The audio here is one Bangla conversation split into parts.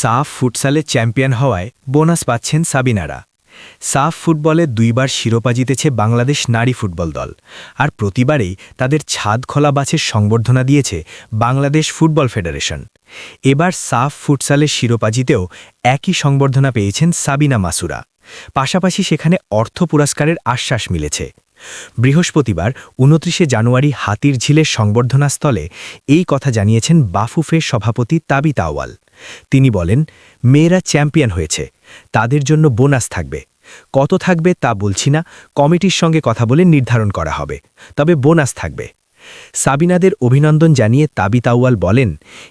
সাফ ফুটসালে চ্যাম্পিয়ন হওয়ায় বোনাস পাচ্ছেন সাবিনারা। সাফ ফুটবলে 2 বার শিরোপা জিতেছে বাংলাদেশ নারী ফুটবল দল, আর প্রতিবারেই তাদের ছাদ খোলা বাছের সংবর্ধনা দিয়েছে বাংলাদেশ ফুটবল ফেডারেশন। এবার সাফ ফুটসালের শিরোপা জিতেও একই সংবর্ধনা পেয়েছেন সাবিনা মাসুরা। পাশাপাশি সেখানে অর্থ পুরস্কারের আশ্বাস মিলেছে। বৃহস্পতিবার 29 জানুয়ারি হাতির ঝিলের সংবর্ধনাস্থলে এই কথা জানিয়েছেন বাফুফের সভাপতি তাবিতা আউয়াল। তিনি বলেন, মেয়েরা চ্যাম্পিয়ন হয়েছে, তাদের জন্য বোনাস থাকবে। কত থাকবে তা বলছি না, কমিটির সঙ্গে কথা বলে নির্ধারণ করা হবে, তবে বোনাস থাকবে। সাবিনাদের অভিনন্দন জানিয়ে তাবিতা আউয়াল বলেন,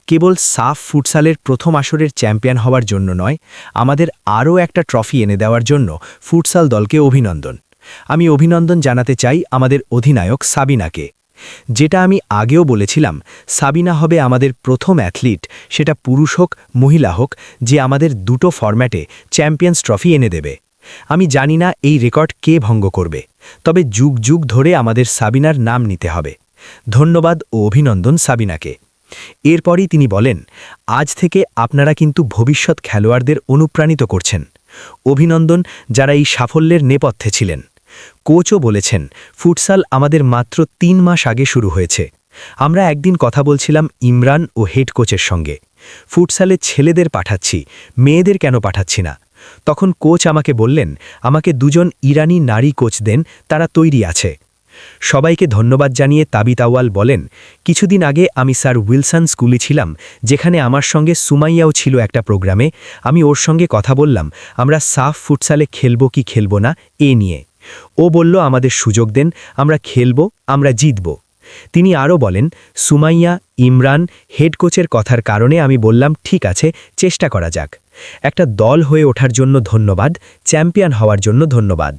কেবল সাফ ফুটসালের প্রথম আসরের চ্যাম্পিয়ন হওয়ার জন্য নয়, আমাদের আরও একটা ট্রফি এনে দেওয়ার জন্য ফুটসাল দলকে অভিনন্দন। আমি অভিনন্দন জানাতে চাই আমাদের অধিনায়ক সাবিনাকে। যেটা আমি আগেও বলেছিলাম, সাবিনা হবে আমাদের প্রথম অ্যাথলিট, সেটা পুরুষ হোক মহিলা হোক, যে আমাদের দুটো ফরম্যাটে চ্যাম্পিয়ন্স ট্রফি এনে দেবে। আমি জানি না এই রেকর্ড কে ভঙ্গ করবে, তবে যুগ যুগ ধরে আমাদের সাবিনার নাম নিতে হবে। ধন্যবাদ ও অভিনন্দন সাবিনাকে। এরপরই তিনি বলেন, আজ থেকে আপনারা কিন্তু ভবিষ্যৎ খেলোয়াড়দের অনুপ্রাণিত করছেন। অভিনন্দন যারা এই সাফল্যের নেপথ্যে ছিলেন। কোচও বলেছেন, ফুটসাল আমাদের মাত্র 3 মাস আগে শুরু হয়েছে। আমরা একদিন কথা বলছিলাম ইমরান ও হেড কোচের সঙ্গে, ফুটসালে ছেলেদের পাঠাচ্ছি, মেয়েদের কেন পাঠাচ্ছি না। তখন কোচ আমাকে বললেন, আমাকে 2 জন ইরানি নারী কোচ দেন, তারা তৈরি আছে। সবাইকে ধন্যবাদ জানিয়ে তাবিতা আউয়াল বলেন, কিছুদিন আগে আমি স্যার উইলসন স্কুলে ছিলাম, যেখানে আমার সঙ্গে সুমাইয়াও ছিল একটা প্রোগ্রামে। আমি ওর সঙ্গে কথা বললাম, আমরা সাফ ফুটসালে খেলব কি খেলব না এ নিয়ে। ও বলল, আমাদের সুযোগ দেন, আমরা খেলব, আমরা জিতব। তিনি আরও বলেন, সুমাইয়া, ইমরান, হেড কোচের কথার কারণে আমি বললাম, ঠিক আছে, চেষ্টা করা যাক। একটা দল হয়ে ওঠার জন্য ধন্যবাদ, চ্যাম্পিয়ন হওয়ার জন্য ধন্যবাদ।